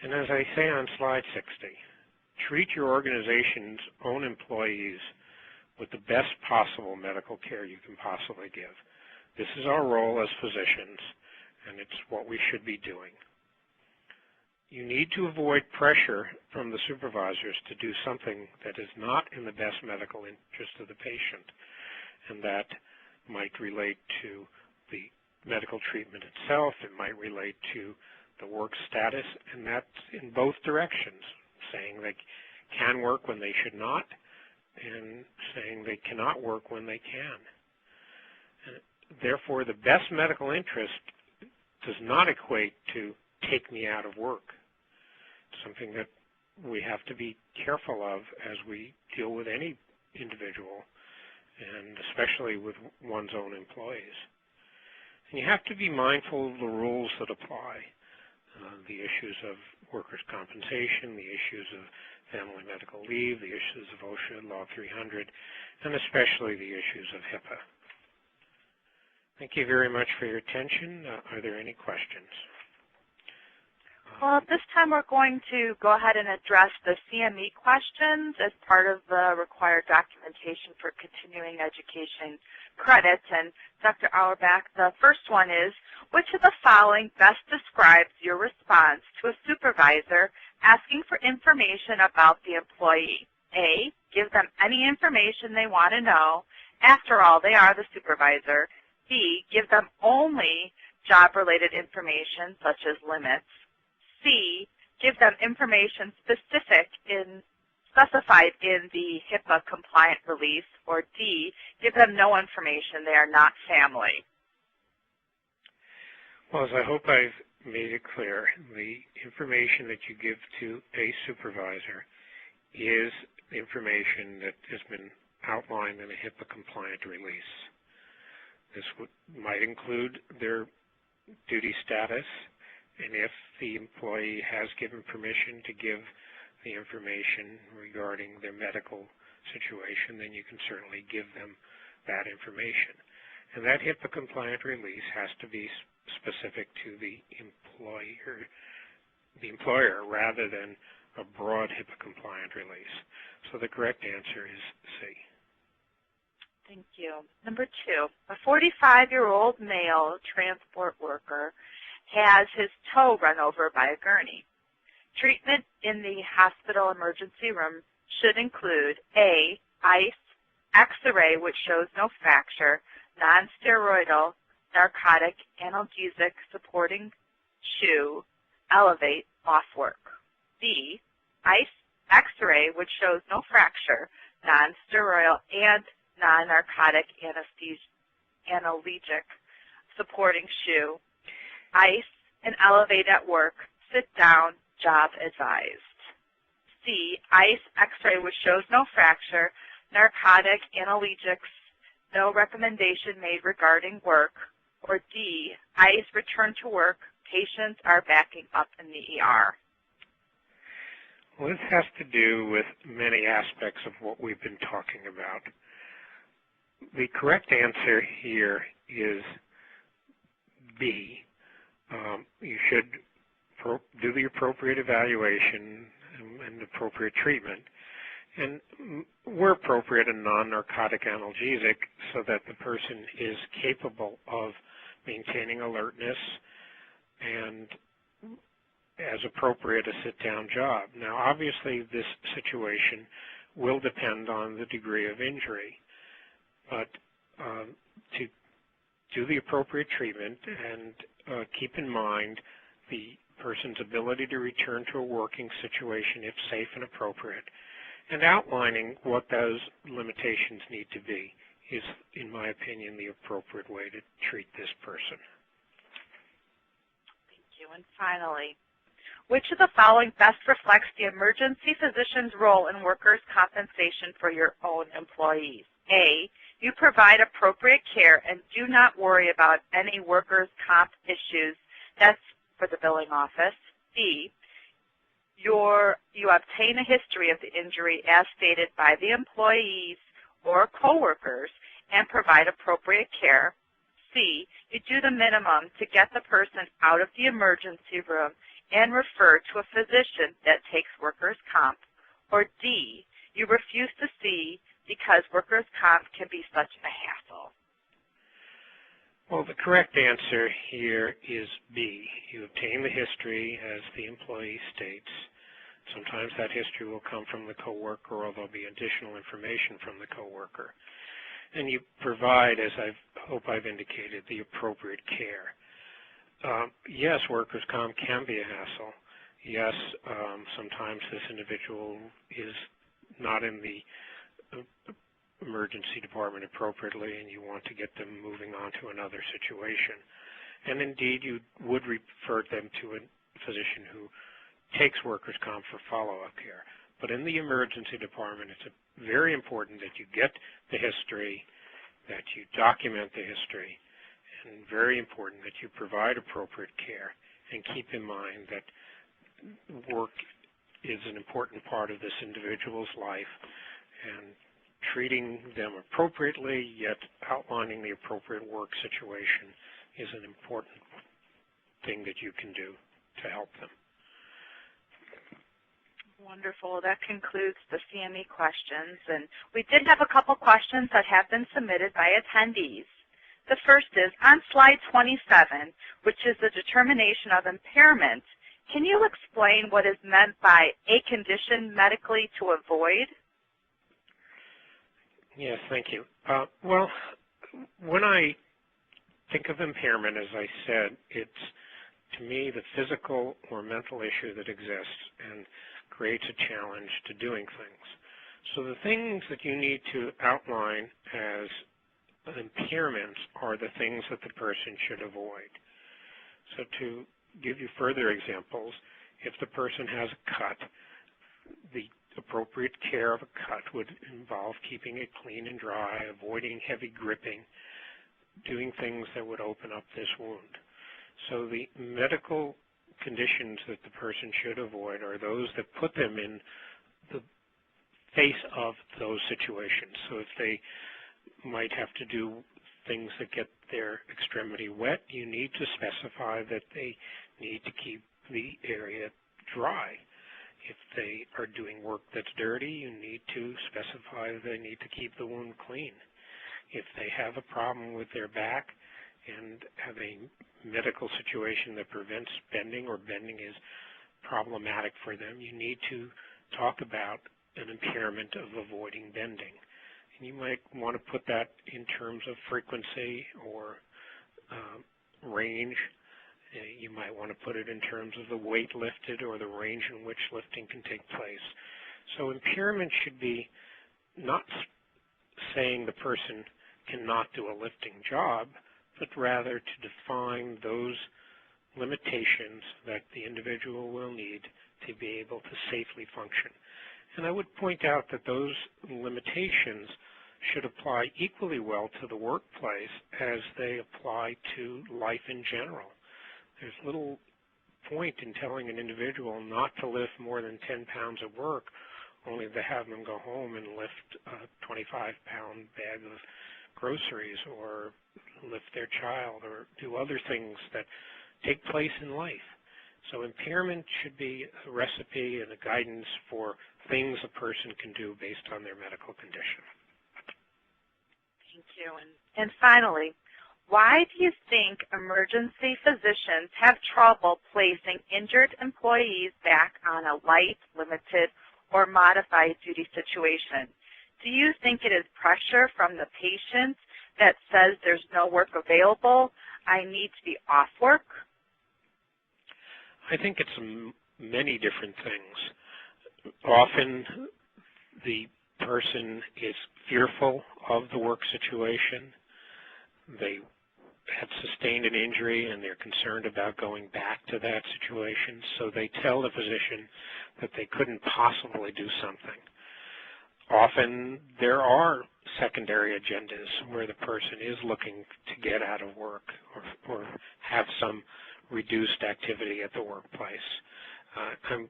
And as I say on slide 60, treat your organization's own employees with the best possible medical care you can possibly give. This is our role as physicians, and it's what we should be doing. You need to avoid pressure from the supervisors to do something that is not in the best medical interest of the patient, and that might relate to the medical treatment itself, it might relate to the work status, and that's in both directions, saying they can work when they should not, and saying they cannot work when they can. And therefore, the best medical interest does not equate to take me out of work. It's something that we have to be careful of as we deal with any individual, and especially with one's own employees. And you have to be mindful of the rules that apply, the issues of workers' compensation, the issues of family medical leave, the issues of OSHA Log 300, and especially the issues of HIPAA. Thank you very much for your attention. Are there any questions? Well, at this time we're going to go ahead and address the CME questions as part of the required documentation for continuing education credits. And Dr. Auerbach, the first one is, which of the following best describes your response to a supervisor asking for information about the employee? A, give them any information they want to know. After all, they are the supervisor. B, give them only job-related information such as limits. C, give them information specified in the HIPAA compliant release. Or D, give them no information, they are not family. Well, as I hope I've made it clear, the information that you give to a supervisor is information that has been outlined in a HIPAA compliant release. This might include their duty status, and if the employee has given permission to give the information regarding their medical situation, then you can certainly give them that information. And that HIPAA compliant release has to be specific to the employer rather than a broad HIPAA compliant release. So the correct answer is C. Thank you. Number 2, a 45-year-old male transport worker has his toe run over by a gurney. Treatment in the hospital emergency room should include A, ice, X-ray which shows no fracture, non-steroidal, narcotic, analgesic, supporting shoe, elevate, off work. B, ice, X-ray which shows no fracture, non-steroidal, and non-narcotic analgesic, supporting shoe, ice, and elevate at work, sit down, job advised. C, ice, X-ray which shows no fracture, narcotic, analgesics, no recommendation made regarding work. Or D, ice, return to work, patients are backing up in the ER. Well, this has to do with many aspects of what we've been talking about. The correct answer here is B. You should do the appropriate evaluation and appropriate treatment, and where appropriate, a non-narcotic analgesic so that the person is capable of maintaining alertness and, as appropriate, a sit-down job. Now, obviously, this situation will depend on the degree of injury, but to do the appropriate treatment and keep in mind the person's ability to return to a working situation if safe and appropriate, and outlining what those limitations need to be is, in my opinion, the appropriate way to treat this person. Thank you. And finally, which of the following best reflects the emergency physician's role in workers' compensation for your own employees? A, you provide appropriate care and do not worry about any workers' comp issues. That's for the billing office. B, you obtain a history of the injury as stated by the employees or coworkers and provide appropriate care. C, you do the minimum to get the person out of the emergency room and refer to a physician that takes workers' comp. Or D, you refuse to see because workers' comp can be such a hassle. Well, the correct answer here is B. You obtain the history as the employee states. Sometimes that history will come from the coworker, or there'll be additional information from the coworker. And you provide, as I hope I've indicated, the appropriate care. Yes, workers' comp can be a hassle. Yes, sometimes this individual is not in the emergency department appropriately and you want to get them moving on to another situation. And indeed, you would refer them to a physician who takes workers' comp for follow-up care. But in the emergency department, it's a very important that you get the history, that you document the history, and very important that you provide appropriate care, and keep in mind that work is an important part of this individual's life, and treating them appropriately, yet outlining the appropriate work situation is an important thing that you can do to help them. Wonderful. That concludes the CME questions. And we did have a couple questions that have been submitted by attendees. The first is, on slide 27, which is the determination of impairment, can you explain what is meant by a condition medically to avoid? Yes, thank you. Well, when I think of impairment, as I said, it's, to me, the physical or mental issue that exists and creates a challenge to doing things. So the things that you need to outline as impairments are the things that the person should avoid. So to give you further examples, if the person has a cut, the appropriate care of a cut would involve keeping it clean and dry, avoiding heavy gripping, doing things that would open up this wound. So the medical conditions that the person should avoid are those that put them in the face of those situations. So if they might have to do things that get their extremity wet, you need to specify that they need to keep the area dry. If they are doing work that's dirty, you need to specify that they need to keep the wound clean. If they have a problem with their back and have a medical situation that prevents bending, or bending is problematic for them, you need to talk about an impairment of avoiding bending. And you might want to put that in terms of frequency or range. You might want to put it in terms of the weight lifted or the range in which lifting can take place. So impairment should be not saying the person cannot do a lifting job, but rather to define those limitations that the individual will need to be able to safely function. And I would point out that those limitations should apply equally well to the workplace as they apply to life in general. There's little point in telling an individual not to lift more than 10 pounds at work, only to have them go home and lift a 25-pound bag of groceries or lift their child or do other things that take place in life. So impairment should be a recipe and a guidance for things a person can do based on their medical condition. Thank you. And finally, why do you think emergency physicians have trouble placing injured employees back on a light, limited, or modified duty situation? Do you think it is pressure from the patient that says there's no work available, I need to be off work? I think it's many different things. Often the person is fearful of the work situation. They have sustained an injury and they're concerned about going back to that situation, so they tell the physician that they couldn't possibly do something. Often there are secondary agendas where the person is looking to get out of work or have some reduced activity at the workplace. I'm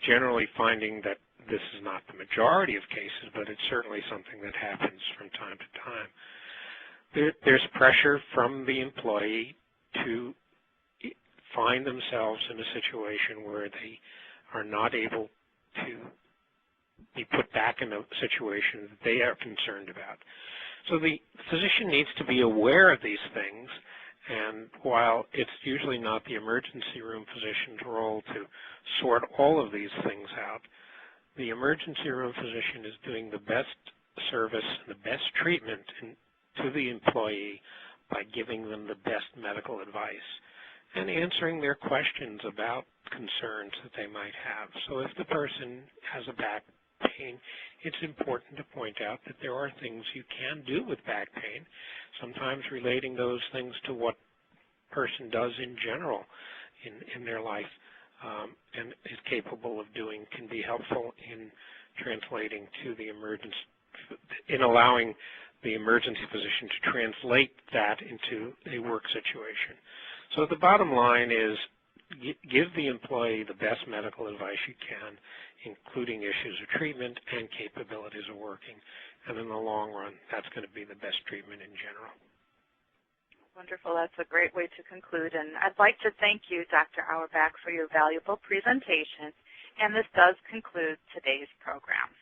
generally finding that this is not the majority of cases, but it's certainly something that happens from time to time. There's pressure from the employee to find themselves in a situation where they are not able to be put back in a situation that they are concerned about. So the physician needs to be aware of these things, and while it's usually not the emergency room physician's role to sort all of these things out, the emergency room physician is doing the best service, the best treatment to the employee by giving them the best medical advice and answering their questions about concerns that they might have. So if the person has a back pain, it's important to point out that there are things you can do with back pain, sometimes relating those things to what a person does in general in their life and is capable of doing can be helpful in translating to the emergency, in allowing the emergency physician to translate that into a work situation. So the bottom line is give the employee the best medical advice you can, including issues of treatment and capabilities of working. And in the long run, that's going to be the best treatment in general. Wonderful. That's a great way to conclude. And I'd like to thank you, Dr. Auerbach, for your valuable presentation. And this does conclude today's program.